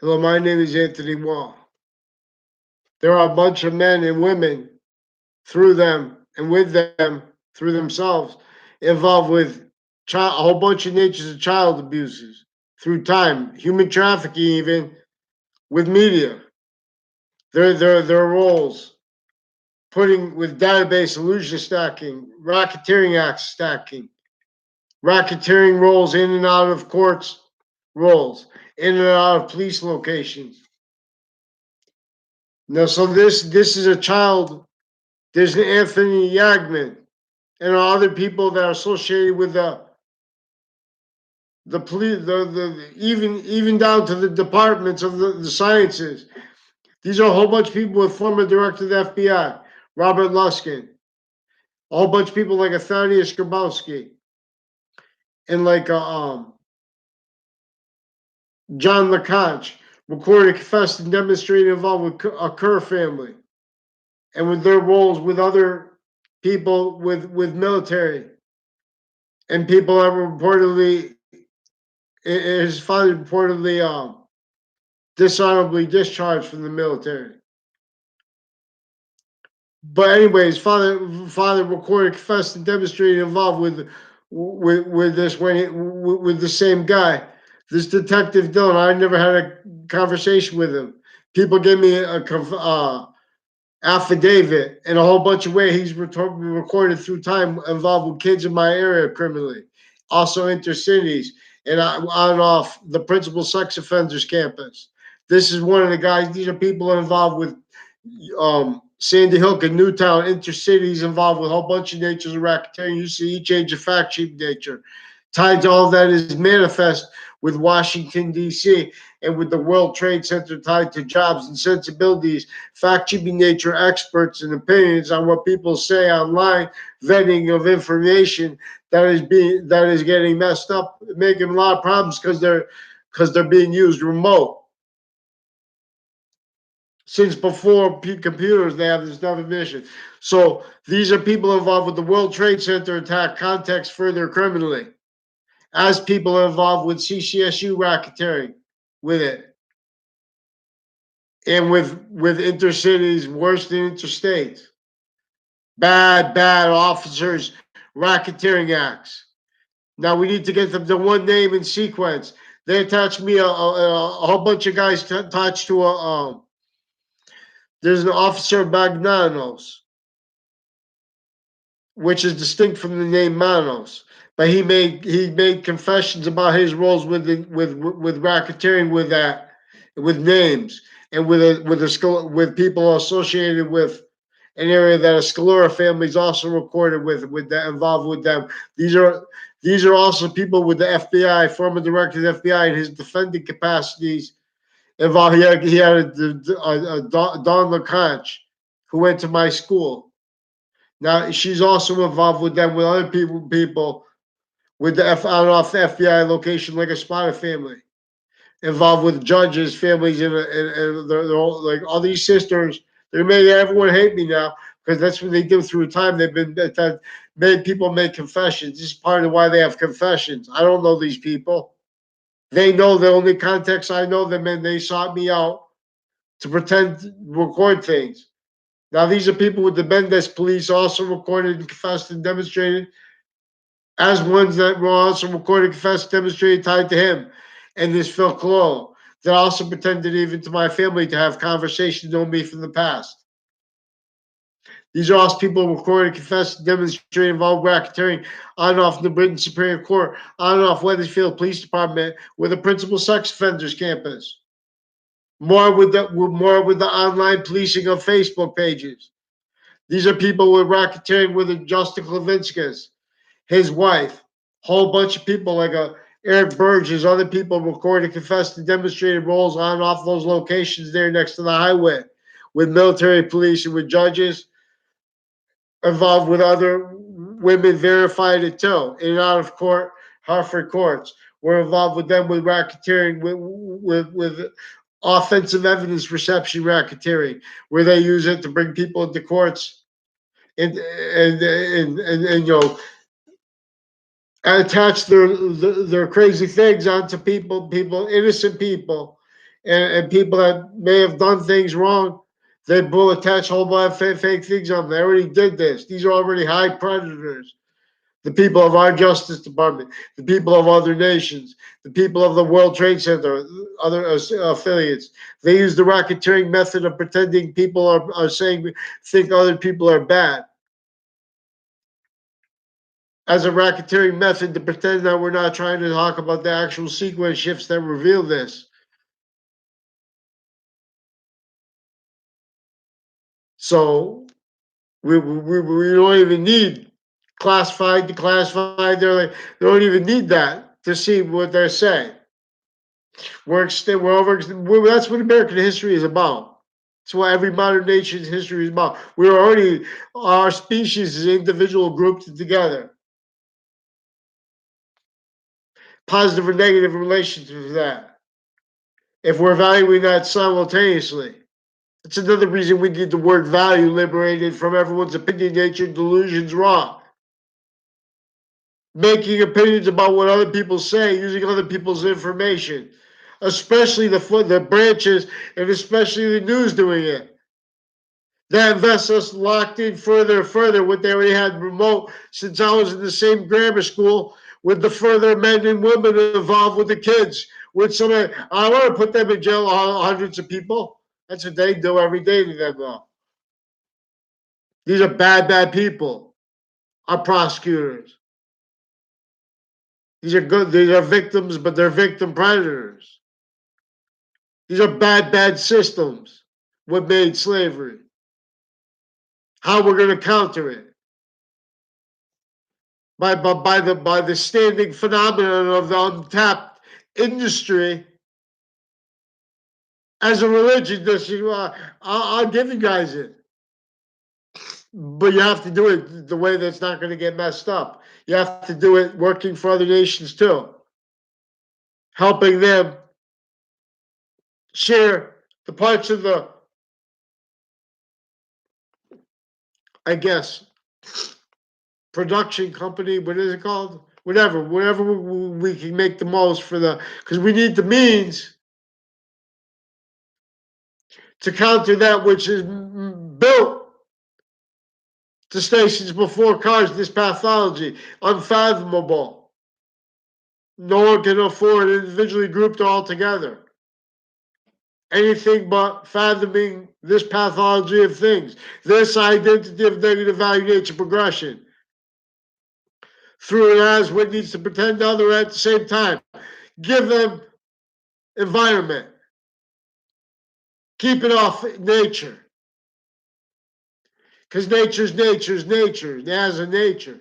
Hello, my name is Anthony Wall. There are a bunch of men and women through them and with them, through themselves, involved with a whole bunch of natures of child abuses through time, human trafficking, even with media. Their roles, putting with database illusion stacking, racketeering act stacking, racketeering roles in and out of courts, roles in and out of police locations. Now, so this is a child. There's an Anthony Yagman and other people that are associated with the police, even down to the departments of the sciences. These are a whole bunch of people with former director of the FBI, Robert Luskin, a whole bunch of people like Thaddeus Grabowski, and like John LeConte, recorded, confessed, and demonstrated involved with a Kerr family, and with their roles with other people with military and people that were reportedly his father reportedly dishonorably discharged from the military. But anyways, father recorded, confessed, and demonstrated involved with this with the same guy, this detective Dylan. I never had a conversation with him. People gave me a affidavit in a whole bunch of ways. He's recorded through time involved with kids in my area criminally, also inter-ciites, and on and off the principal sex offenders campus. This is one of the guys. These are people involved with Sandy Hook and Newtown, inter-cities, involved with a whole bunch of natures of racketeering. You see each age of fact sheet nature. Tied to all that is manifest with Washington, D.C., and with the World Trade Center tied to jobs and sensibilities, fact-checking nature experts and opinions on what people say online, vetting of information that is getting messed up, making a lot of problems because they're being used remote. Since before computers, they have this definition. So these are people involved with the World Trade Center attack, context further criminally, as people involved with CCSU racketeering with it, and with inter-cities worse than interstates. Bad officers, racketeering acts. Now we need to get them to one name in sequence. They attached me a whole bunch of guys attached to there's an officer Magnanos, which is distinct from the name Manos. But he made confessions about his roles with racketeering with names and with people associated with an area that a Scalera family is also recorded with that involved with them. These are also people with the FBI, former director of the FBI, in his defending capacities involved. He had a Don LeConte who went to my school. Now she's also involved with them with other people with the on off the FBI location, like a Spotter family, involved with judges, families, and they're all, like all these sisters. They're making everyone hate me now because that's what they do through time. They've been made people make confessions. This is part of why they have confessions. I don't know these people. They know the only context I know them in. They sought me out to pretend to record things. Now these are people with the Mendes police also recorded and confessed and demonstrated as ones that were also recorded, confessed, demonstrated tied to him. And this Phil Cololo that also pretended even to my family to have conversations on me from the past. These are also people recorded, confessed, demonstrated, involved racketeering on and off the Britain Superior Court, on and off Wethersfield Police Department, with the principal sex offenders campus. More with the online policing of Facebook pages. These are people with racketeering with Justin Klavinskas, his wife, whole bunch of people like Eric Burgess, other people recorded, confessed, and demonstrated roles on and off those locations there next to the highway with military police and with judges involved with other women verified it too, in and out of court, Hartford courts. We're involved with them with racketeering, with offensive evidence reception racketeering, where they use it to bring people into courts and you know, attach their crazy things onto people, innocent people, and people that may have done things wrong, they will attach a whole bunch of fake things on them. They already did this. These are already high predators. The people of our Justice Department, the people of other nations, the people of the World Trade Center, other affiliates. They use the racketeering method of pretending people are saying, think other people are bad, as a racketeering method to pretend that we're not trying to talk about the actual sequence shifts that reveal this. So we don't even need classified, declassified. They don't even need that to see what they're saying. We're over. That's what American history is about. It's what every modern nation's history is about. We're already, our species is individual grouped together. Positive or negative relations to that. If we're valuing that simultaneously. That's another reason we need the word value liberated from everyone's opinionated delusions wrong. Making opinions about what other people say, using other people's information, especially the branches and especially the news doing it. That invests us locked in further and further. What they already had remote since I was in the same grammar school with the further men and women involved with the kids. With some, I want to put them in jail, hundreds of people. That's what they do every day to them, though. These are bad people. Our prosecutors. These are good. These are victims, but they're victim predators. These are bad systems. What made slavery? How we're going to counter it? By the standing phenomenon of the untapped industry as a religion. I'll give you guys it, but you have to do it the way that's not going to get messed up. You have to do it working for other nations too, helping them share the parts of the, I guess, production company. What is it called? Whatever we can make the most for the, because we need the means to counter that which is built to stations before cars. This pathology, unfathomable. No one can afford individually grouped all together. Anything but fathoming this pathology of things, this identity of negative value nature progression. Through and as what needs to pretend to other at the same time. Give them environment. Keep it off nature. Because nature's nature. It has a nature.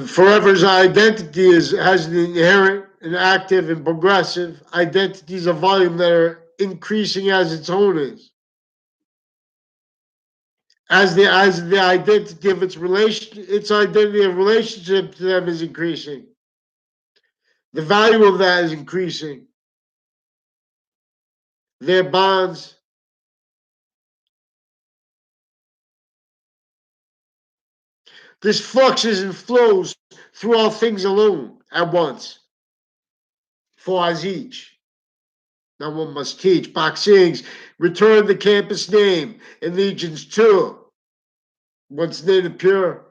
Forever's identity has an inherent and active and progressive identities of volume that are increasing as its own is. As the identity of its identity of relationship to them is increasing. The value of that is increasing. Their bonds. This fluxes and flows through all things alone at once. For as each. Now one must teach. Boxings, return the campus name, and legions too. Once native pure.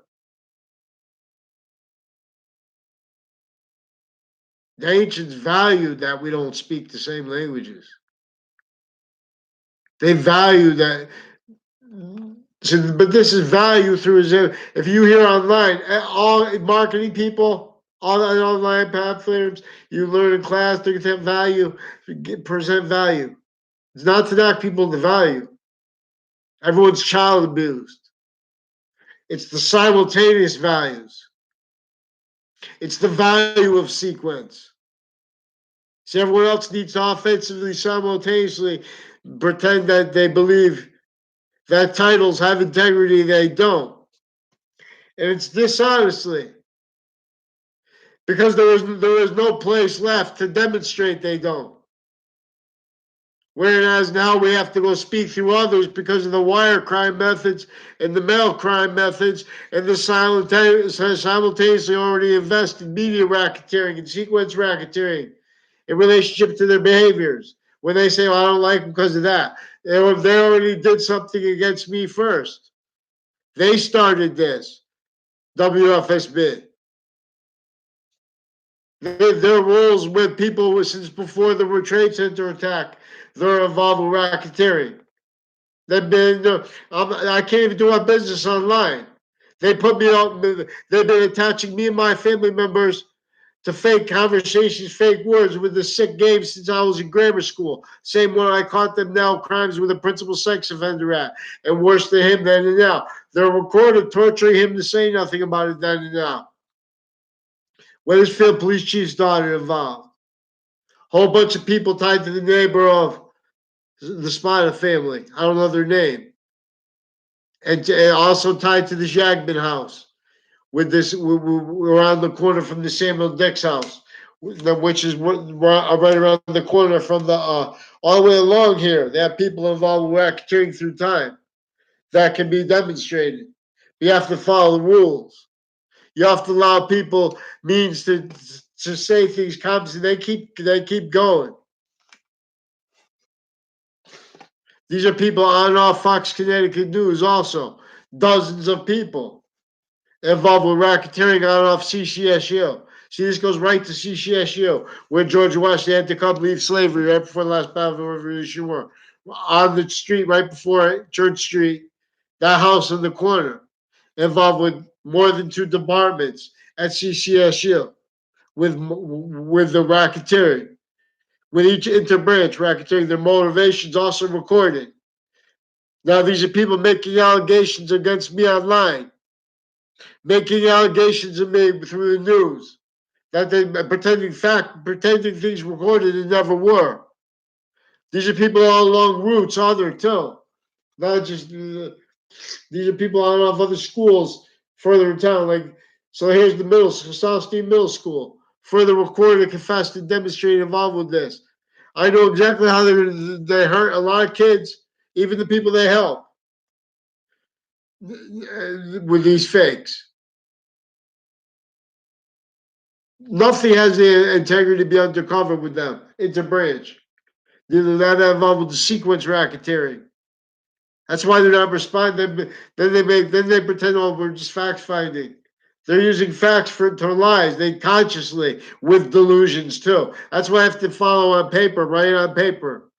The ancients valued that we don't speak the same languages. They value that. So, but this is value through, if you hear online, all marketing people, all the online platforms, you learn in class, they get value, present value. It's not to knock people to value. Everyone's child abused. It's the simultaneous values. It's the value of sequence. See, everyone else needs to offensively, simultaneously pretend that they believe that titles have integrity. They don't. And it's dishonestly. Because there is no place left to demonstrate they don't. Whereas now we have to go speak through others because of the wire crime methods and the mail crime methods and the simultaneously already invested media racketeering and sequence racketeering. in relationship to their behaviors. When they say, well, I don't like them because of that, they already did something against me first. They started this, WFSB. Their roles with people since before the World Trade Center attack, they're involved with racketeering. They've been, I can't even do our business online. They put me out, they've been attaching me and my family members to fake conversations, fake words with the sick game since I was in grammar school. Same one I caught them now, crimes with a principal sex offender at, and worse than him then and now. They're recorded torturing him to say nothing about it then and now. Wethersfield Police Chief's daughter involved. Whole bunch of people tied to the neighbor of the Spada family. I don't know their name. And also tied to the Jagman house, with this around the corner from the Samuel Dix house, which is right around the corner from the all the way along here. They have people involved with racketeering through time that can be demonstrated. You have to follow the rules. You have to allow people means to say things constantly. They keep going. These are people on and off Fox Connecticut News also. Dozens of people involved with racketeering on and off CCSU. See, this goes right to CCSU, where George Washington had to come leave slavery right before the last battle of the Revolutionary War. On the street right before Church Street, that house in the corner, involved with more than 2 departments at CCSU with the racketeering. With each interbranch racketeering, their motivations also recorded. Now, these are people making allegations against me online, making allegations of me through the news, that they pretending things recorded and never were. These are people all along routes, other too. Not just these are people on off other schools further in town. Like, so here's the Southstein Middle School. Further recorded, confessed, and demonstrated involved with this. I know exactly how they hurt a lot of kids, even the people they help, with these fakes. Nothing has the integrity to be undercover with them. It's a branch. They're not involved with the sequence racketeering. That's why they're not responding. Then they pretend, oh, we're just fact finding. They're using facts to lies. They consciously with delusions too. That's why I have to follow on paper, write on paper.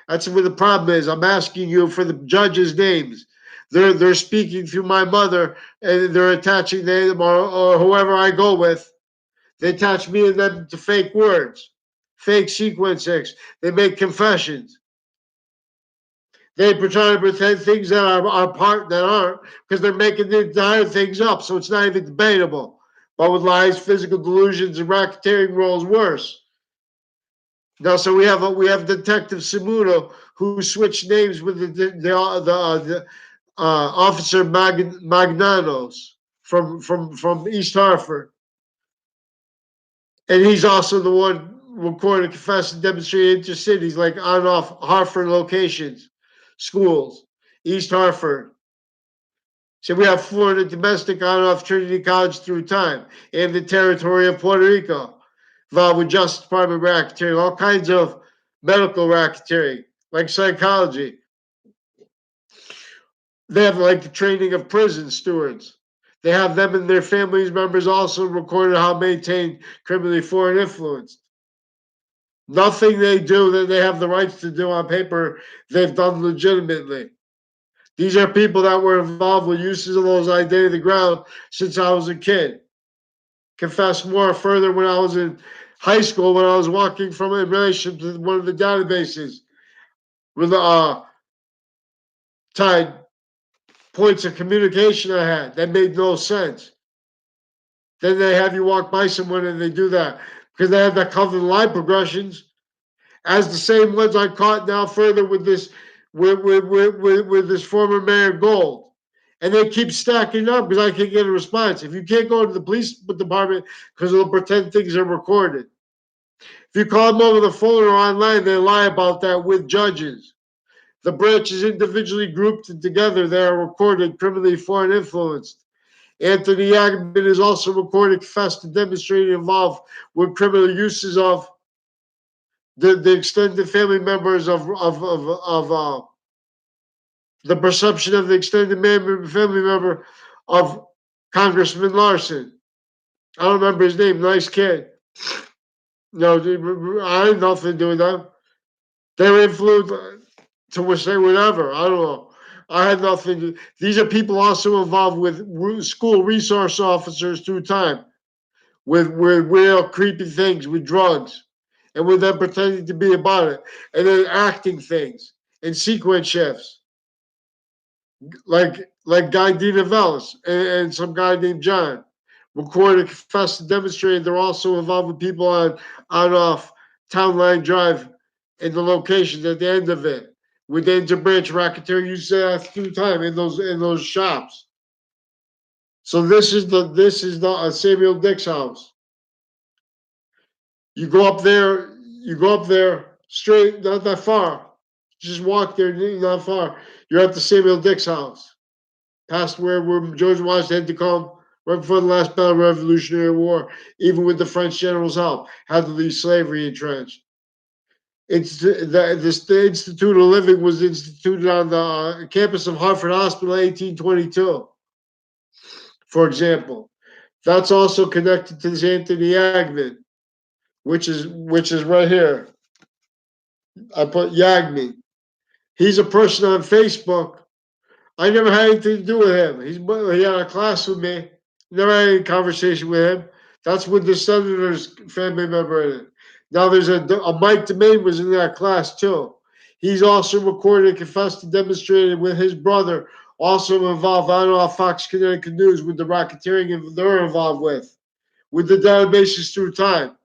That's where the problem is. I'm asking you for the judges' names. They're speaking through my mother, and they're attaching them or whoever I go with. They attach me and them to fake words, fake sequences. They make confessions. They try to pretend things that are part that aren't, because they're making the entire things up, so it's not even debatable. But with lies, physical delusions, and racketeering roles worse. Now, so we have Detective Simuno, who switched names with the Officer Magnanos from East Hartford, and he's also the one recorded, confessed, and demonstrated inter-cities, like on off Hartford locations. Schools, East Hartford. So we have Florida domestic on and off Trinity College through time, and the territory of Puerto Rico, involved with Justice Department racketeering, all kinds of medical racketeering, like psychology. They have like the training of prison stewards. They have them and their families members also recorded how maintain criminally foreign influence. Nothing they do that they have the rights to do on paper, they've done legitimately. These are people that were involved with uses of those identity of the ground since I was a kid. Confess more further when I was in high school, when I was walking from in relation to one of the databases with tied points of communication I had that made no sense. Then they have you walk by someone and they do that because they have that covered line progressions as the same ones I caught now further with this with this former Mayor Gold. And they keep stacking up because I can't get a response. If you can't go to the police department because they'll pretend things are recorded. If you call them over the phone or online, they lie about that with judges. The branches individually grouped and together, they are recorded criminally foreign influenced. Anthony Yagman is also recorded, confessed, and demonstrated involved with criminal uses of the extended family members the perception of the extended family member of Congressman Larson. I don't remember his name. Nice kid. No, I had nothing to do with them. They were influenced to say whatever. I don't know. I had nothing to. These are people also involved with school resource officers through time, with real creepy things, with drugs, and with them pretending to be about it, and then acting things in sequence shifts, like Guy DeNovellis and some guy named John. Recorded, confessed, and demonstrated they're also involved with people on off Town Line Drive and the locations at the end of it. With the interbranch racketeering, you say that through time in those shops. So this is the Samuel Dick's house. You go up there straight, not that far. Just walk there, not far. You're at the Samuel Dick's house, past where George Washington had to come right before the last battle of the Revolutionary War, even with the French general's help, had to leave slavery entrenched. The Institute of Living was instituted on the campus of Hartford Hospital in 1822, for example. That's also connected to this Anthony Yagman, which is right here. I put Yagman. He's a person on Facebook. I never had anything to do with him. He had a class with me. Never had any conversation with him. That's with the senator's family member in it. Now there's a Mike DeMaine was in that class too. He's also recorded and confessed and demonstrated with his brother, also involved on Fox Connecticut News with the racketeering they're involved with the databases through time,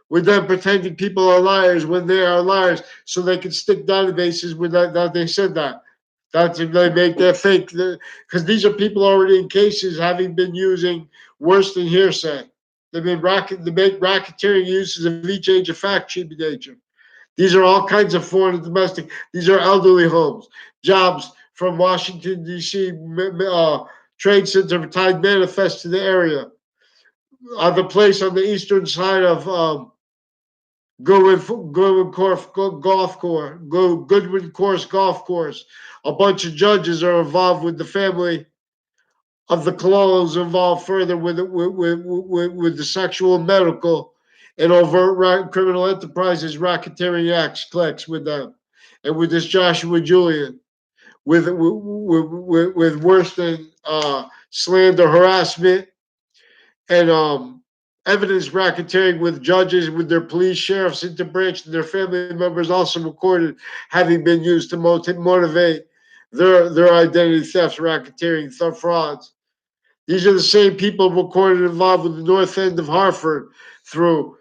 with them pretending people are liars when they are liars, so they can stick databases with that they said that. That's if they make that fake, because these are people already in cases having been using worse than hearsay. They make racketeering uses of each age of fact sheet nature. These are all kinds of foreign and domestic. These are elderly homes, jobs from Washington D.C. Trade Center tied manifest to the area. The place on the eastern side of Goodwin Course Golf Course. A bunch of judges are involved with the family of the Cololos, involved further with the sexual, medical, and overt criminal enterprises, racketeering acts, clicks with them, and with this Joshua Julian, with worse than slander, harassment, and evidence racketeering with judges, with their police, sheriffs, interbranch, and their family members also recorded having been used to motivate their identity thefts, racketeering, theft frauds. These are the same people recorded involved with the north end of Hartford through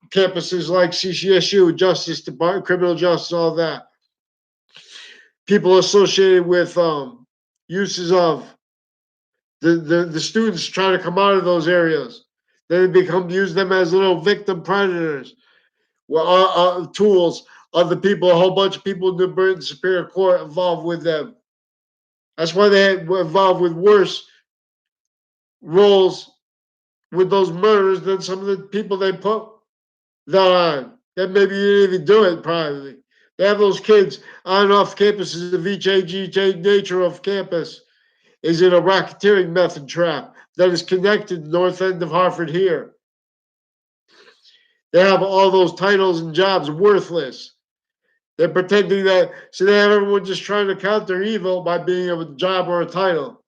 campuses like CCSU, Justice Department, criminal justice, all that. People associated with uses of the students trying to come out of those areas. They use them as little victim predators, tools of the people. A whole bunch of people in the Britain Superior Court involved with them. That's why they were involved with worse roles with those murders than some of the people they put that on. That maybe you didn't even do it privately. They have those kids on and off campuses of each nature of campus is in a racketeering method trap that is connected to the north end of Hartford here. They have all those titles and jobs worthless. They're pretending that, so they have everyone just trying to counter evil by being a job or a title.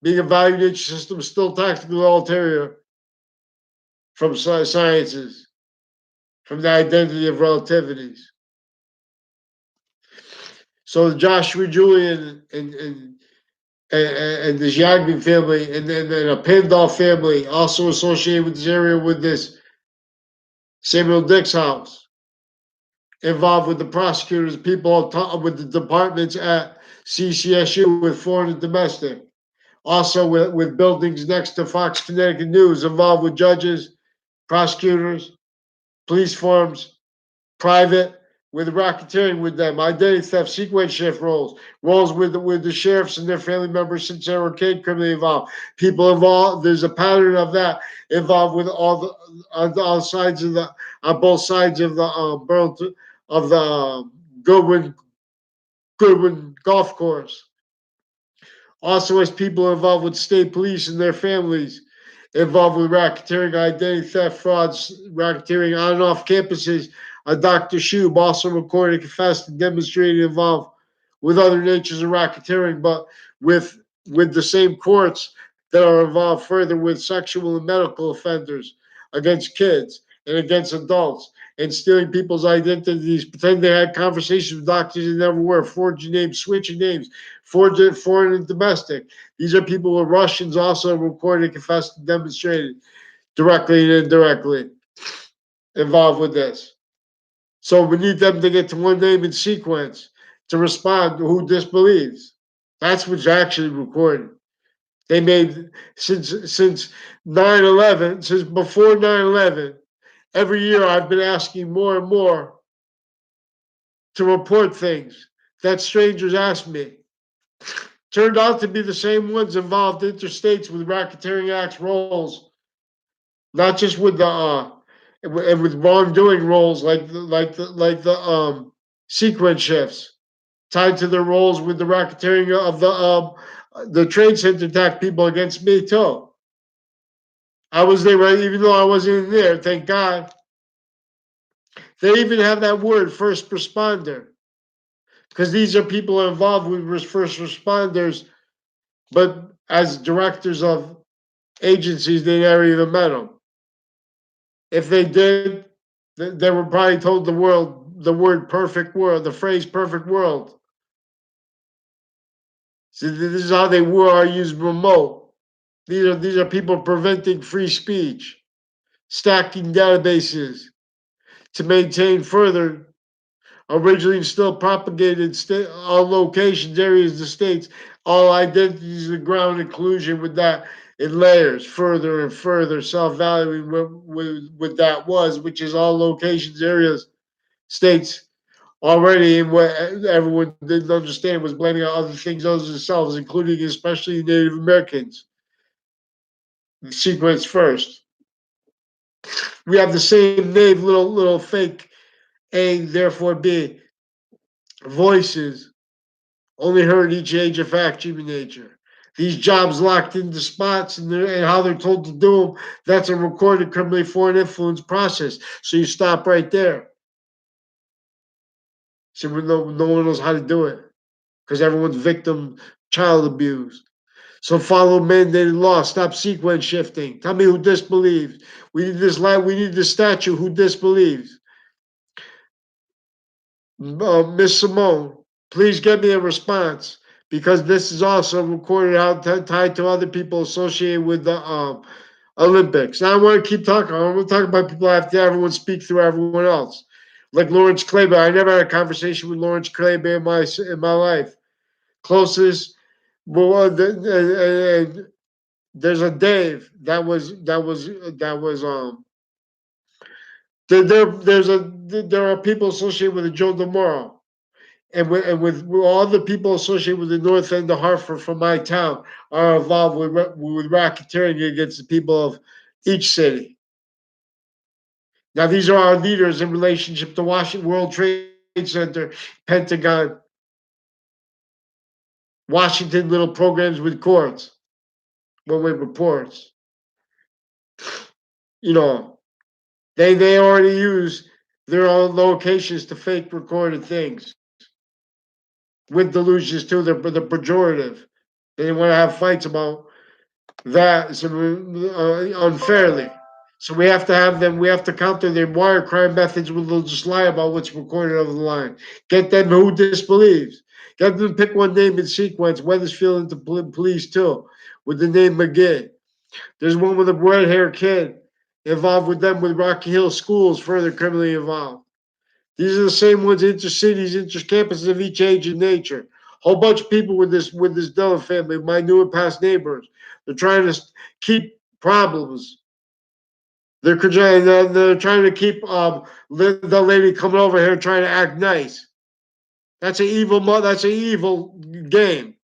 Being a value nature system is still tactically ulterior from sciences, from the identity of relativities. So the Joshua Julian and the Yagman family, and then a Pandolf family also associated with this area with this Samuel Dick's house, involved with the prosecutors, people with the departments at CCSU with foreign and domestic, also with buildings next to Fox Connecticut News, involved with judges, prosecutors, police forms, private, with racketeering with them, identity theft, sequence shift roles with the sheriffs and their family members since they were kid criminally involved. People involved. There's a pattern of that involved with all sides of the on both sides of the Burlington of the Goodwin golf course. Also, as people involved with state police and their families involved with racketeering, identity theft, frauds, racketeering on and off campuses. Dr. Shub also recorded, confessed, and demonstrated involved with other natures of racketeering, but with the same courts that are involved further with sexual and medical offenders against kids and against adults and stealing people's identities, pretending they had conversations with doctors they never were, forging names, switching names, foreign and domestic. These are people with Russians also recorded, confessed, and demonstrated directly and indirectly involved with this. So we need them to get to one name in sequence to respond to who disbelieves. That's what's actually recorded. They made since 9/11, since before 9/11, every year I've been asking more and more to report things that strangers ask me. Turned out to be the same ones involved interstates with racketeering acts roles, not just with the and with wrongdoing roles like the sequence shifts tied to their roles with the racketeering of the trade center attack people against me too. I was there, right? Even though I wasn't in there, thank God. They even have that word, first responder, because these are people involved with first responders, but as directors of agencies, they never even met them. If they did, they were probably told the word perfect world, the phrase perfect world. See, this is how they are used remote. These are people preventing free speech, stacking databases to maintain further originally still propagated all locations, areas, the states, all identities and ground inclusion with that in layers, further and further self-valuing what that was, which is all locations, areas, states already, and what everyone didn't understand was blaming on other things other than themselves, including especially Native Americans. Sequence first. We have the same name, little fake A, therefore B voices only heard each age of fact, human nature. These jobs locked into spots and how they're told to do them, that's a recorded criminally foreign influence process. So you stop right there. So no one knows how to do it because everyone's victim child abused. So follow mandated law. Stop sequence shifting. Tell me who disbelieves. We need this line. We need this statue. Who disbelieves? Miss Simone, please get me a response because this is also recorded out tied to other people associated with the Olympics. Now I want to keep talking. I want to talk about people after everyone speak through everyone else. Like Lawrence Kleber. I never had a conversation with Lawrence Kleber in my life. Closest, well, there's a Dave there are people associated with the Joe DeMoro and with all the people associated with the north end of Hartford from my town are involved with racketeering against the people of each city. Now these are our leaders in relationship to Washington World Trade Center, Pentagon, Washington little programs with courts, one-way reports. You know, they already use their own locations to fake recorded things with delusions too. They're pejorative. They want to have fights about that unfairly. So we have to have them. We have to counter their wire crime methods where they'll just lie about what's recorded over the line. Get them who disbelieves. Get them to pick one name in sequence. Weathersfield into police too, with the name McGee. There's one with a red-haired kid involved with them with Rocky Hill schools, further criminally involved. These are the same ones, inter-cities, inter-campuses of each age and nature. Whole bunch of people with this Dillon family, my new and past neighbors. They're trying to keep problems They're trying to keep the lady coming over here trying to act nice. That's an evil game.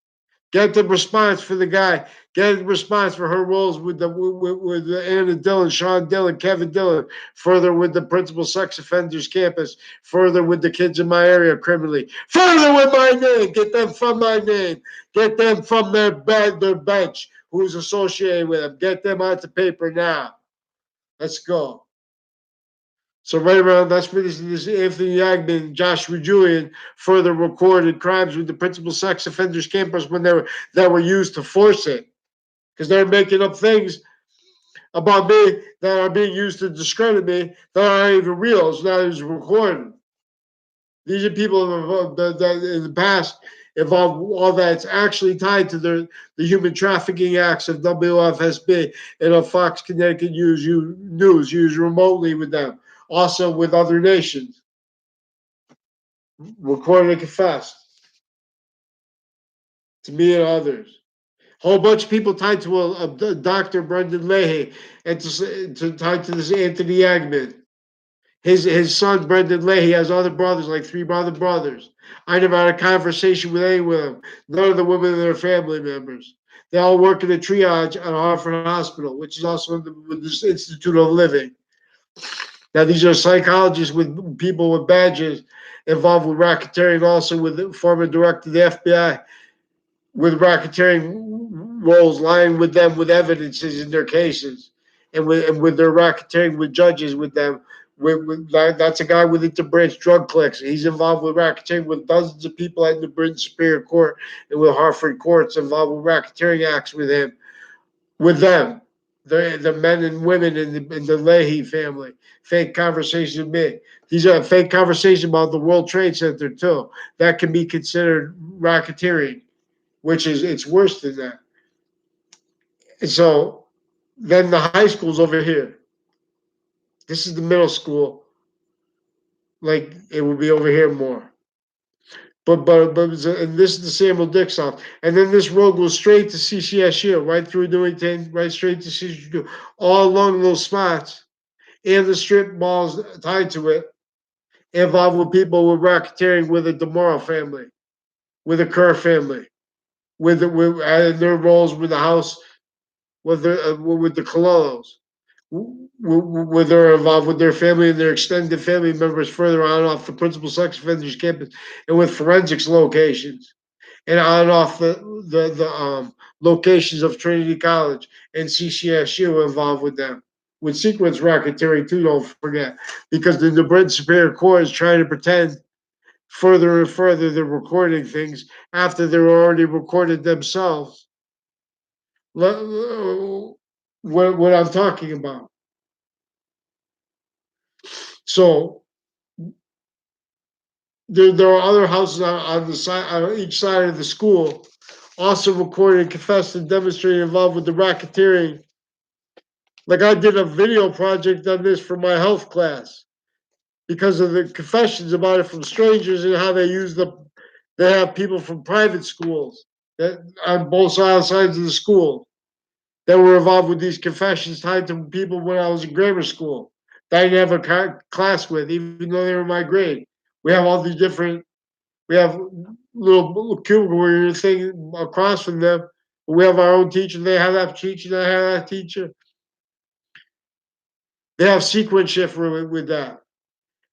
Get the response for the guy. Get the response for her roles with Anna Dillon, Sean Dillon, Kevin Dillon. Further with the principal sex offenders campus. Further with the kids in my area criminally. Further with my name. Get them from my name. Get them from their bench. Who's associated with them? Get them onto paper now. Let's go. So right around that's where this Anthony Yagman, Joshua Julian further recorded crimes with the principal sex offenders campus when that were used to force it, because they're making up things about me that are being used to discredit me that aren't even real. It's not even recorded. These are people that in the past involved all that's actually tied to the human trafficking acts of WFSB and of Fox Connecticut News used remotely with them, also with other nations. Recorded and confessed to me and others. Whole bunch of people tied to a Dr. Brendan Leahy and tied to this Anthony Yagman. His son Brendan Leahy has other brothers, like three brothers. I never had a conversation with any of them. None of the women are their family members. They all work in a triage at Hartford Hospital, which is also with this Institute of Living. Now, these are psychologists with people with badges involved with racketeering, also with the former director of the FBI, with racketeering roles, lying with them with evidences in their cases, and with their racketeering with judges with them. That's a guy with interbranch drug cliques. He's involved with racketeering with dozens of people at the Britain Superior Court and with Hartford courts involved with racketeering acts with him, with them. The men and women in the Leahy family. Fake conversations with me. These are fake conversations about the World Trade Center too. That can be considered racketeering, which is it's worse than that. And so then the high school's over here. This is the middle school. Like it would be over here more. And this is the Samuel Dixon. And then this road goes straight to CCSU, right through Newington, right straight to CCSU, all along those spots. And the strip malls tied to it, involved with people with racketeering with the DeMorrow family, with the Kerr family, with their roles with the house, with the Cololos, where they're involved with their family and their extended family members further on off the principal sex offenders campus, and with forensics locations, and on and off the locations of Trinity College and CCSU involved with them. With sequence racketeering too, don't forget, because the Britain Superior Court is trying to pretend further and further they're recording things after they're already recorded themselves. What I'm talking about. So there are other houses on the side on each side of the school, also recorded, confessed, and demonstrated involved with the racketeering. Like I did a video project on this for my health class because of the confessions about it from strangers and how they have people from private schools that on both sides of the school that were involved with these confessions tied to people when I was in grammar school that I didn't have a class with, even though they were my grade. We have all these different, we have little cubicle where you're sitting across from them. We have our own teacher. They have that teacher. They have that teacher. They have sequence shift with that.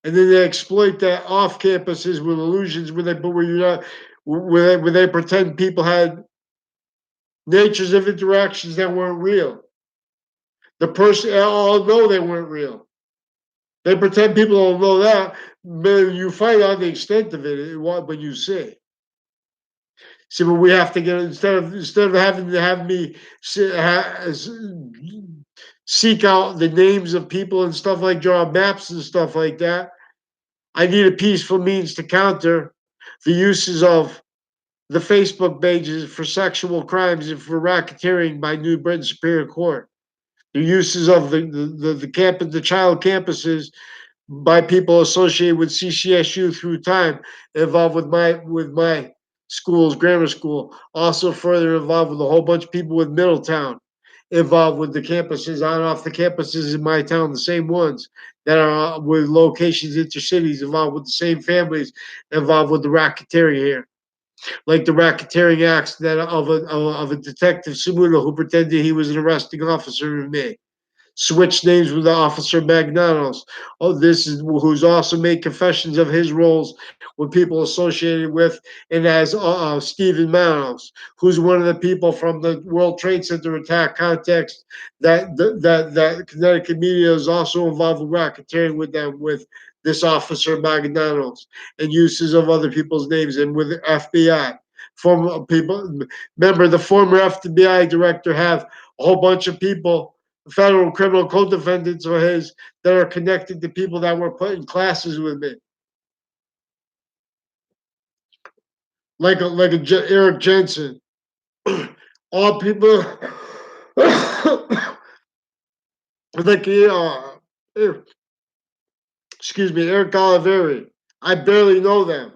And then they exploit that off campuses with illusions where they pretend people had natures of interactions that weren't real. The person all know they weren't real. They pretend people don't know that, but you find out the extent of it when you see. See, but we have to get instead of having to have me seek out the names of people and stuff like draw maps and stuff like that. I need a peaceful means to counter the uses of the Facebook pages for sexual crimes and for racketeering by New Britain Superior Court. The uses of the child campuses by people associated with CCSU through time, involved with my school's grammar school, also further involved with a whole bunch of people with Middletown involved with the campuses on and off the campuses in my town, the same ones that are with locations intercities involved with the same families involved with the racketeering here, like the racketeering acts that of a detective Sumuno who pretended he was an arresting officer of me. Switched names with the officer Magnanos. Oh, this is who's also made confessions of his roles with people associated with, and as Stephen Manos, who's one of the people from the World Trade Center attack context that Connecticut media is also involved with racketeering with them with this officer Magnanos and uses of other people's names and with FBI. Former people, remember the former FBI director have a whole bunch of people, federal criminal co-defendants of his, that are connected to people that were put in classes with me, Eric Jensen, all people like excuse me, Eric Oliveri. I barely know them.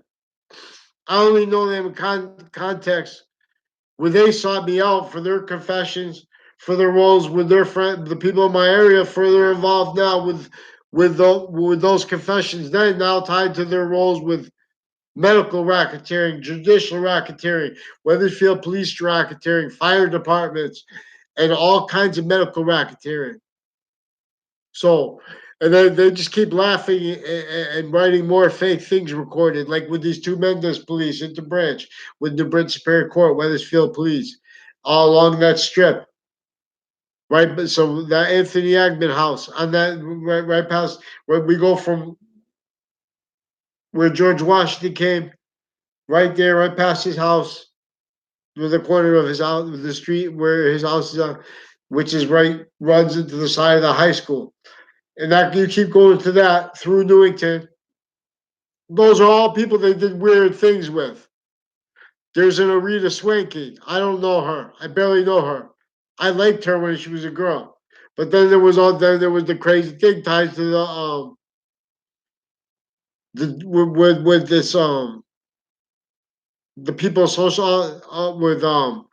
I only know them in context where they sought me out for their confessions, for their roles with their friend, the people in my area, further involved now with those confessions. Then now tied to their roles with medical racketeering, judicial racketeering, Weathersfield police racketeering, fire departments, and all kinds of medical racketeering. So, and then they just keep laughing and writing more fake things recorded, like with these two Mendes police at the branch, with the Brent Superior Court, Weathersfield police, all along that strip. Right, but so that Anthony Agman house on that right past where we go from where George Washington came, right there, right past his house, with the corner of his house, the street where his house is on, which is right runs into the side of the high school, and that you keep going to that through Newington. Those are all people they did weird things with. There's an Arita Swanky. I don't know her. I barely know her. I liked her when she was a girl. But then there was the crazy thing tied to the with this the people social with an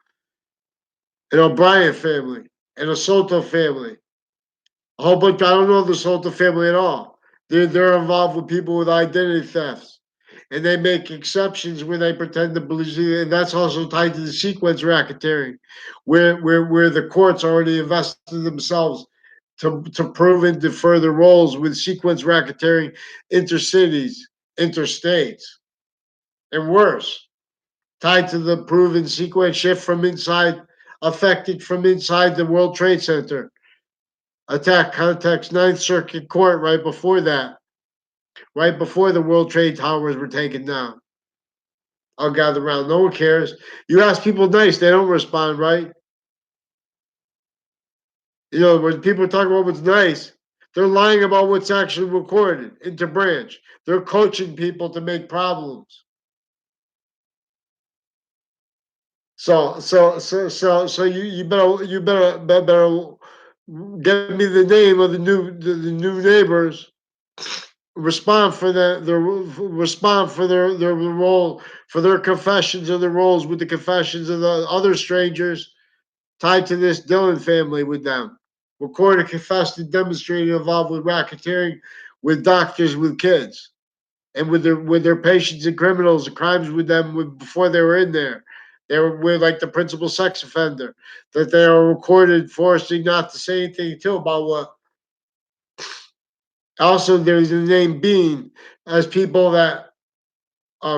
O'Brien family and a Soto family. A whole bunch. I don't know the Soto family at all. They're involved with people with identity thefts, and they make exceptions where they pretend to believe, and that's also tied to the sequence racketeering, where the courts already invested themselves to prove and defer the roles with sequence racketeering, intercities, interstates, and worse, tied to the proven sequence shift from inside, affected from inside the World Trade Center attack context, Ninth Circuit Court right before that, right before the World Trade Towers were taken down. I'll gather around. No one cares. You ask people nice, they don't respond, right? You know, when people talk about what's nice, they're lying about what's actually recorded into branch. They're coaching people to make problems. So you better get me the name of the new neighbors. Respond for respond for their role, for their confessions of the roles with the confessions of the other strangers tied to this Dillon family with them. Recorded, confessed, and demonstrated involved with racketeering, with doctors, with kids, and with their patients and criminals, and crimes with them before they were in there. They were with like the principal sex offender that they are recorded, forcing not to say anything too about what. Also, there's the name Bean as people that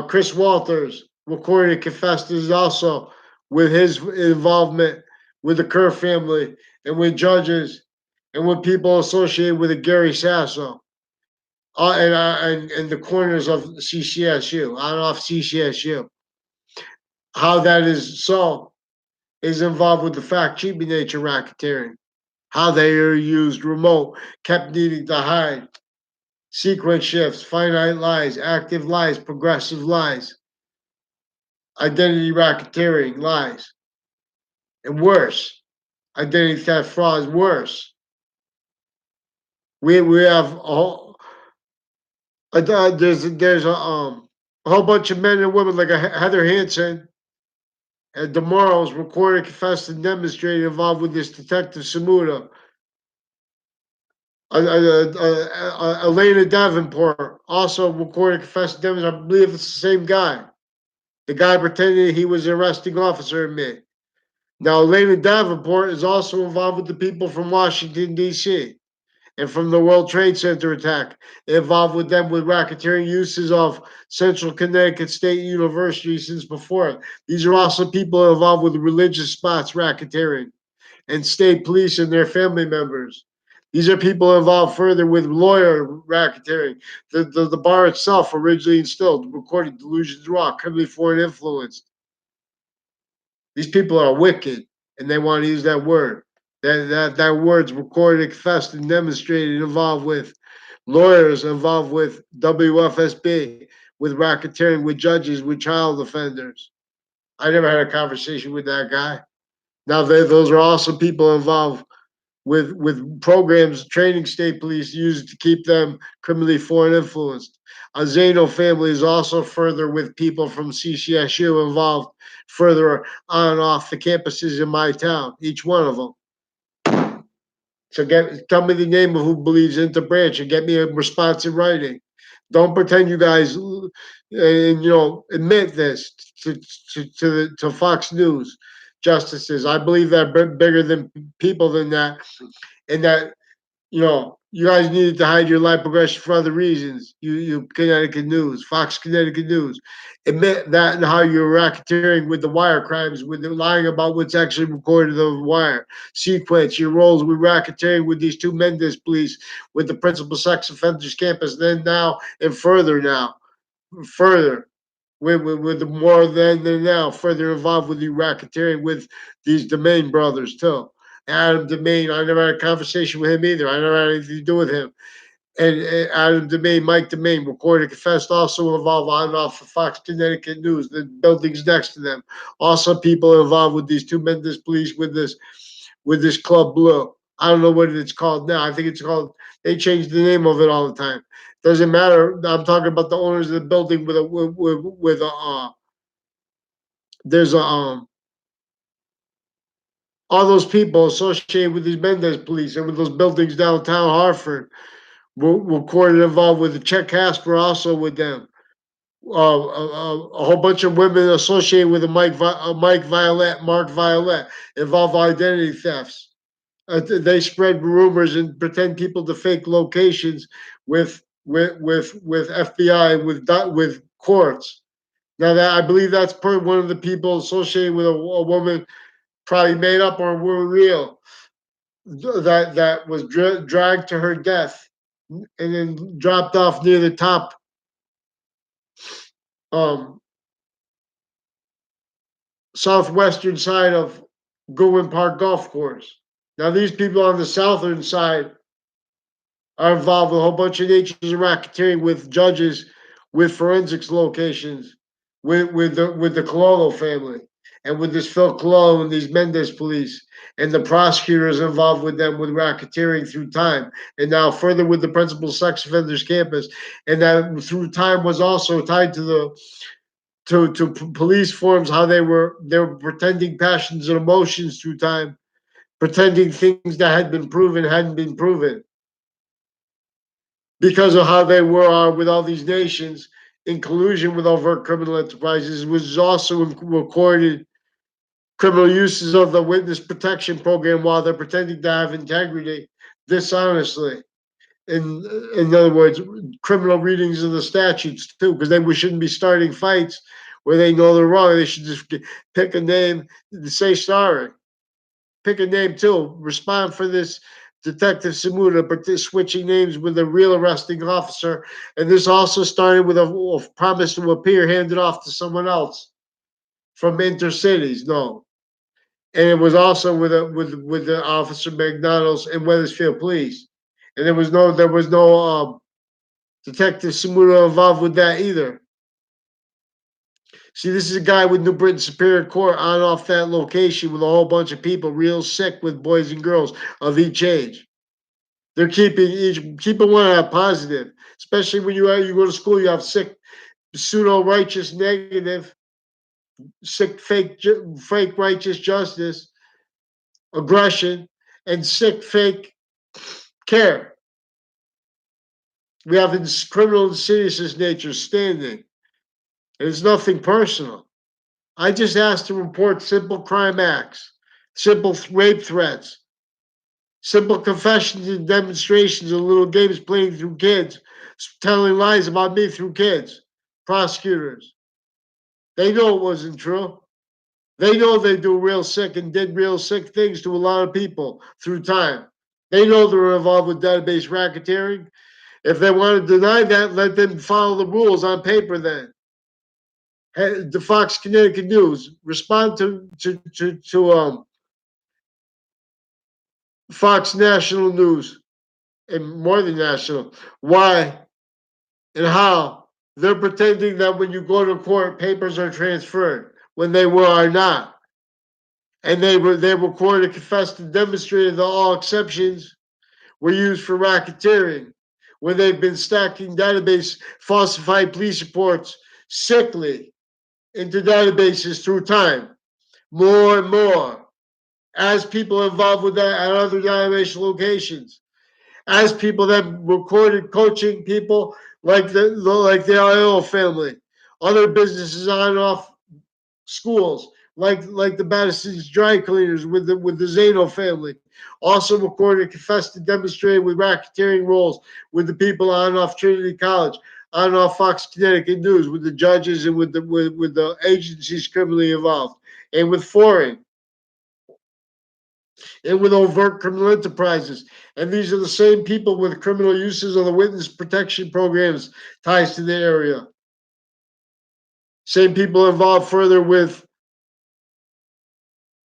Chris Walters recorded and confessed is also with his involvement with the Kerr family and with judges and with people associated with the Gary Sasso and the corners of CCSU, on and off CCSU. How that is so is involved with the fact cheating nature racketeering. How they are used remote, kept needing to hide. Sequence shifts, finite lies, active lies, progressive lies, identity racketeering lies, and worse, identity theft fraud is worse. We have a whole, there's a whole bunch of men and women like a Heather Hansen DeMorro's recorded, confessed, and demonstrated involved with this detective Samuda. Elena Davenport also recorded, confessed, and demonstrated. I believe it's the same guy. The guy pretended he was an arresting officer in me. Now, Elena Davenport is also involved with the people from Washington, D.C. and from the World Trade Center attack, involved with them with racketeering uses of Central Connecticut State University since before it. These are also people involved with religious spots racketeering and state police and their family members. These are people involved further with lawyer racketeering. The bar itself originally instilled, recorded delusions, wrought, criminally foreign influence. These people are wicked, and they want to use that word. That word's recorded, confessed, and demonstrated, involved with lawyers, involved with WFSB, with racketeering, with judges, with child offenders. I never had a conversation with that guy. Now, those are also people involved with programs training state police use to keep them criminally foreign influenced. A Zano family is also further with people from CCSU involved further on and off the campuses in my town, each one of them. So tell me the name of who believes interbranch and get me a response in writing. Don't pretend you guys and admit this to Fox News justices. I believe they're bigger than people than that, and that you guys needed to hide your life progression for other reasons. You Connecticut News, Fox Connecticut News, admit that and how you're racketeering with the wire crimes, with the lying about what's actually recorded on the wire. Sequence your roles with racketeering with these two Mendez police, with the principal sex offenders campus, then now and further with the more than now, further involved with you racketeering with these Domain brothers too. Adam Domain, I never had a conversation with him either. I never had anything to do with him. And Adam Domain, Mike Domain, recorded, confessed, also involved on and off of Fox Connecticut News, the buildings next to them. Also, people involved with these two Mendez police with this Club Blue. I don't know what it's called now. I think it's called. They change the name of it all the time. Doesn't matter. I'm talking about the owners of the building with a there's a all those people associated with these Mendez police and with those buildings downtown Hartford were recorded involved with the Czech Casper, also with them. A whole bunch of women associated with the Mark Violet, involved identity thefts. They spread rumors and pretend people to fake locations with FBI with courts. Now that I believe that's one of the people associated with a woman, probably made up or were real, that was dragged to her death and then dropped off near the top um, southwestern side of Goodwin Park Golf Course. Now these people on the southern side are involved with a whole bunch of natures of racketeering with judges, with forensics locations, with the Cololo family, and with this Phil Cololo and these Mendez police, and the prosecutors involved with them with racketeering through time, and now further with the principal sex offenders campus, and that through time was also tied to the police forms, how they were pretending passions and emotions through time, pretending things that had been proven hadn't been proven because of how they were with all these nations in collusion with overt criminal enterprises, was also recorded criminal uses of the witness protection program while they're pretending to have integrity dishonestly. In other words, criminal readings of the statutes too, because they shouldn't be starting fights where they know they're wrong. They should just pick a name and say sorry. Pick a name too. Respond for this Detective Samuda, but this switching names with a real arresting officer. And this also started with a promise to appear handed off to someone else from inter-ciites. No. And it was also with the officer McDonald's and Weathersfield Police. And there was no Detective Samuda involved with that either. See, this is a guy with New Britain Superior Court on off that location with a whole bunch of people real sick with boys and girls of each age. They're keeping one out positive, especially when you go to school. You have sick, pseudo righteous negative sick, fake righteous justice, aggression, and sick, fake care. We have this criminal insidious nature standing. It's nothing personal. I just asked to report simple crime acts, simple rape threats, simple confessions and demonstrations of little games playing through kids, telling lies about me through kids, prosecutors. They know it wasn't true. They know they do real sick and did real sick things to a lot of people through time. They know they're involved with database racketeering. If they want to deny that, let them follow the rules on paper then. The Fox Connecticut News, respond to Fox National News and more than national. Why and how they're pretending that when you go to court, papers are transferred when they are not. And they recorded, confessed, and demonstrated that all exceptions were used for racketeering, where they've been stacking database, falsified police reports, sickly into databases through time, more and more, as people involved with that at other database locations, as people that recorded coaching people like the IO family, other businesses on and off schools, like the Madison's dry cleaners with the Zano family, also recorded, confessed, and demonstrated with racketeering roles with the people on and off Trinity College, on and off Fox Connecticut News, with the judges and with the agencies criminally involved, and with foreing, and with overt criminal enterprises. And these are the same people with criminal uses of the witness protection programs ties to the area. Same people involved further with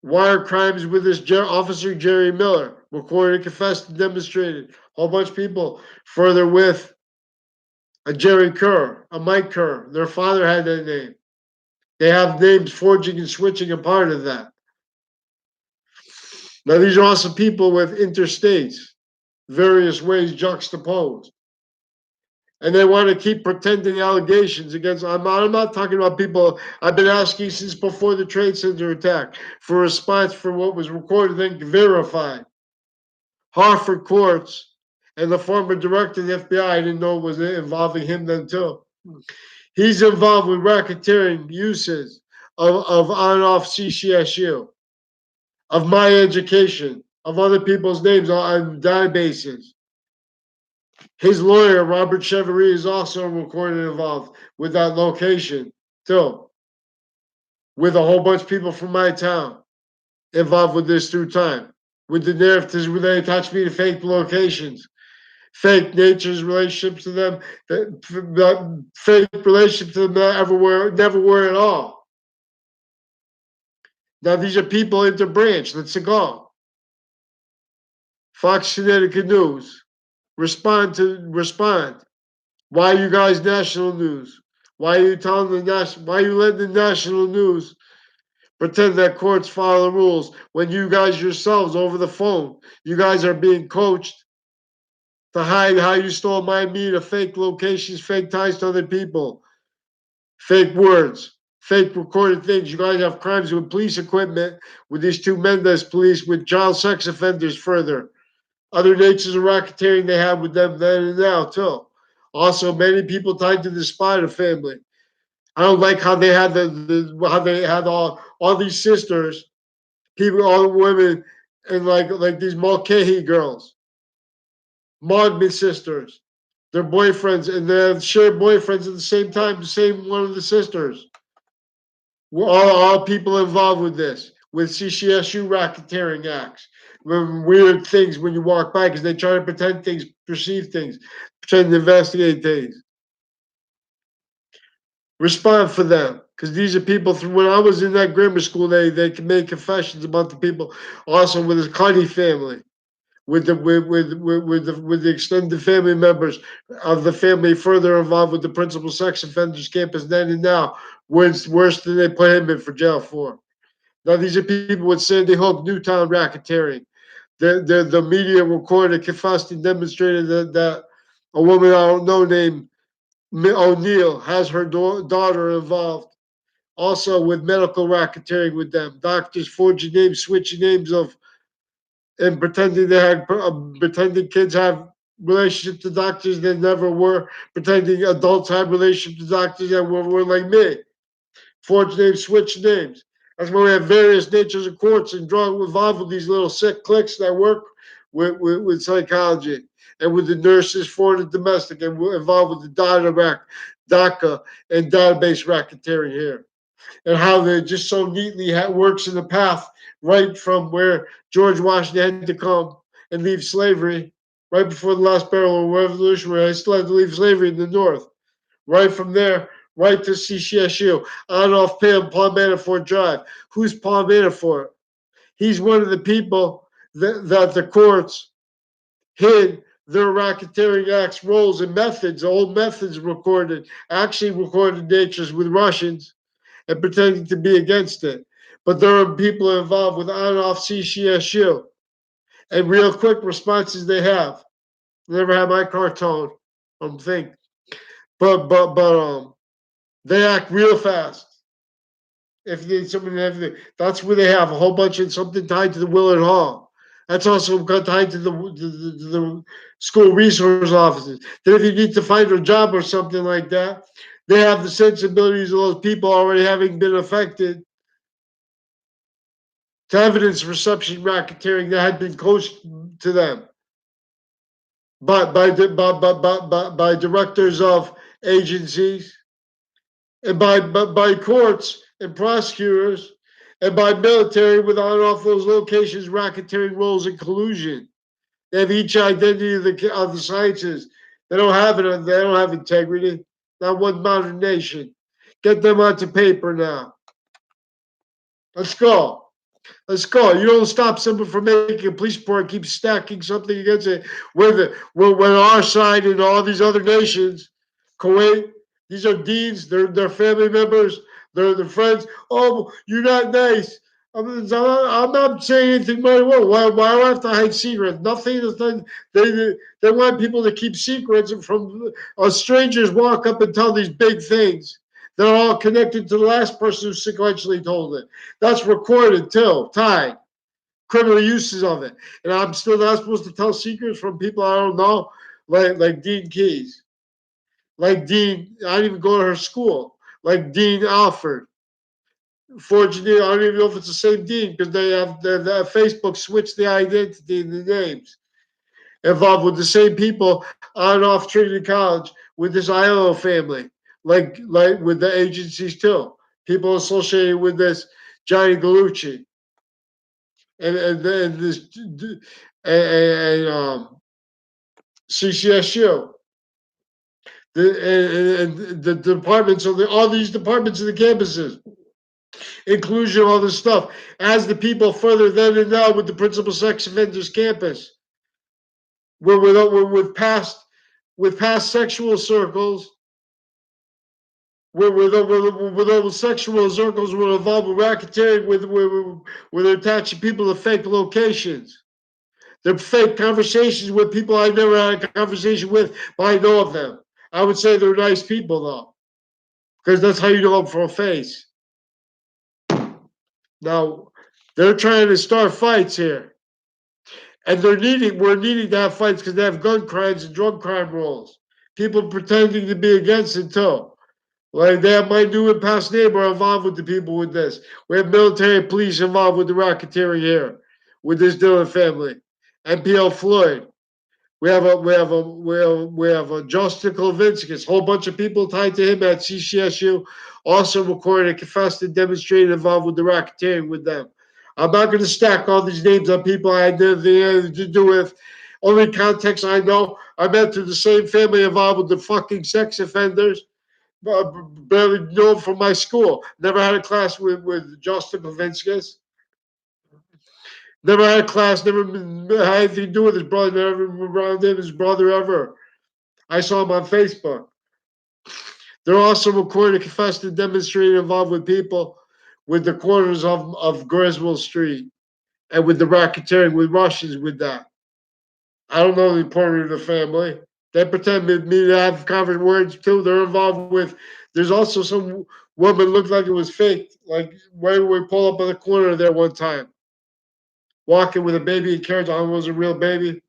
wire crimes with this officer Jerry Miller, recorded, confessed, and demonstrated. A whole bunch of people further with a Jerry Kerr, a Mike Kerr. Their father had that name. They have names forging and switching a part of that. Now, these are also people with interstates, various ways juxtaposed. And they want to keep pretending allegations against. I'm not talking about people. I've been asking since before the Trade Center attack for a response for what was recorded and verified. Hartford courts and the former director of the FBI, I didn't know it was involving him then too. He's involved with racketeering uses of on and off CCSU, of my education, of other people's names on databases. His lawyer, Robert Chevrolet, is also recorded involved with that location, too. With a whole bunch of people from my town involved with this through time. With the narratives where they attach me to fake locations, fake nature's relationships to them, fake relationships to them that never were at all. Now, these are people interbranch. Let's go. Fox Connecticut News. Respond. Why you guys national news? Why are you telling why are you letting the national news pretend that courts follow the rules when you guys yourselves over the phone, you guys are being coached to hide how you stole my meat of fake locations, fake ties to other people, fake words, fake recorded things. You guys have crimes with police equipment, with these two Mendez police, with child sex offenders further. Other natures of racketeering they have with them then and now, too. Also, many people tied to the Spider family. I don't like how they had how they had all these sisters, people, all the women, and like these Mulcahy girls, Mogman sisters, their boyfriends, and they have shared boyfriends at the same time, the same one of the sisters. We're all people involved with this, with CCSU racketeering acts. Weird things when you walk by because they try to pretend things, perceive things, pretend to investigate things. Respond for them because these are people. When I was in that grammar school, they can make confessions about the people. Also with his Cuddy family, with the extended family members of the family further involved with the principal sex offenders campus then and now. Worse than they put him in for jail for. Now these are people with Sandy Hook, Newtown racketeering. The media recorded, confessed, and demonstrated that a woman I don't know named O'Neill has her daughter involved. Also with medical racketeering with them. Doctors forging names, switching names of, and pretending they had, pretending kids have relationships to doctors that never were, pretending adults had relationships to doctors that were like me. Forge names, switch names. That's why we have various natures of courts and drug involved with these little sick cliques that work with psychology and with the nurses, foreign and domestic, and we're involved with the DACA and database racketeering here. And how they just so neatly works in the path right from where George Washington had to come and leave slavery right before the last barrel of revolution, where I still had to leave slavery in the North. Right from there, right to CCSU, on off Paul Manafort Drive. Who's Paul Manafort? He's one of the people that the courts hid their racketeering acts, roles, and methods, old methods recorded, actually recorded natures with Russians and pretending to be against it. But there are people involved with on off CCSU and real quick responses they have. Never had my car towed, think. But they act real fast. If they somebody, that's where they have a whole bunch of something tied to the Willard Hall. That's also tied to the school resource offices. Then if you need to find a job or something like that, they have the sensibilities of those people already having been affected to evidence reception racketeering that had been coached to them by directors of agencies and by courts and prosecutors and by military with on off those locations racketeering roles and collusion. They have each identity of the sciences. They don't have it. They don't have integrity. Not one modern nation. Get them onto paper now. Let's go. Let's go. You don't stop someone from making a police report, keep stacking something against it. When our side and all these other nations, Kuwait, these are deans, they're family members, they're their friends. Oh, you're not nice. I'm not saying anything very well. Why do I have to hide secrets? Nothing is done. They want people to keep secrets, and from strangers walk up and tell these big things. They're all connected to the last person who sequentially told it. That's recorded too, tied. Criminal uses of it. And I'm still not supposed to tell secrets from people I don't know, like Dean Keys. Like Dean, I didn't even go to her school. Like Dean Alford. Fortunately, I don't even know if it's the same Dean because they have the Facebook switched the identity and the names. Involved with the same people on and off Trinity College with this ILO family. Like with the agencies too. People associated with this Johnny Gallucci and this and CCSU. The departments of all these departments of the campuses, inclusion of all this stuff, as the people further then and now with the principal sex offenders campus, we're with past sexual circles. Where those sexual circles were involved with racketeering, where they're attaching people to fake locations. They're fake conversations with people I never had a conversation with, but I know of them. I would say they're nice people, though, because that's how you know them from a face. Now, they're trying to start fights here. And we're needing to have fights because they have gun crimes and drug crime rules. People pretending to be against it, too. Like they have my new and past neighbor involved with the people with this. We have military police involved with the racketeering here, with this Dillon family. MPL Floyd. We have a Justin Klavinskis, whole bunch of people tied to him at CCSU, also recorded, confessed, and demonstrated involved with the racketeering with them. I'm not going to stack all these names on people I had nothing to do with. Only context I know, I met through the same family involved with the fucking sex offenders. Barely known from my school. Never had a class with Justin Klavinskis. Never had a class, never had anything to do with his brother, never around him, his brother ever. I saw him on Facebook. They're also recorded, confessed, and demonstrated involved with people with the corners of Griswold Street and with the racketeering with Russians with that. I don't know the importance of the family. They pretend me to have conversation words too. They're involved with. There's also some woman looked like it was fake. Like right when we pull up on the corner there one time, walking with a baby in carriage on was a real baby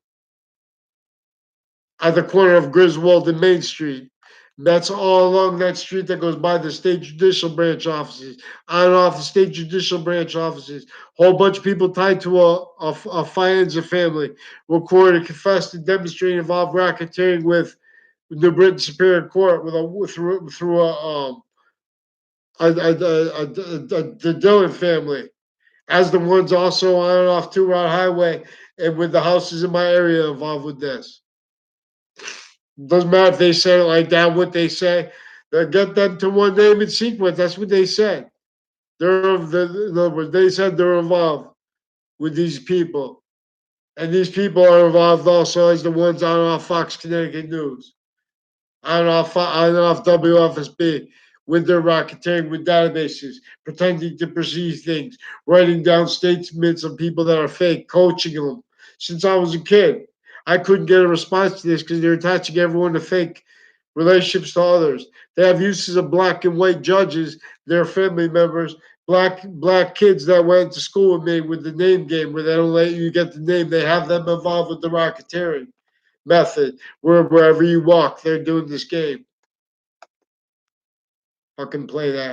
at the corner of Griswold and Main Street. That's all along that street that goes by the state judicial branch offices, on and off the state judicial branch offices. Whole bunch of people tied to a Fianza family recorded, confessed, and demonstrated involved racketeering with the Britain Superior Court with a through the Dillon family, as the ones also on and off Two Route Highway and with the houses in my area involved with this. Doesn't matter if they say it like that, what they say. They get them to one name in sequence. That's what they said. In other words, they said they're involved with these people. And these people are involved also as the ones on and off Fox Connecticut News, on and off WFSB, with their racketeering with databases, pretending to perceive things, writing down statements of people that are fake, coaching them. Since I was a kid, I couldn't get a response to this because they're attaching everyone to fake relationships to others. They have uses of black and white judges, their family members, black kids that went to school with me with the name game where they don't let you get the name. They have them involved with the racketeering method. Wherever you walk, they're doing this game. Fucking play that.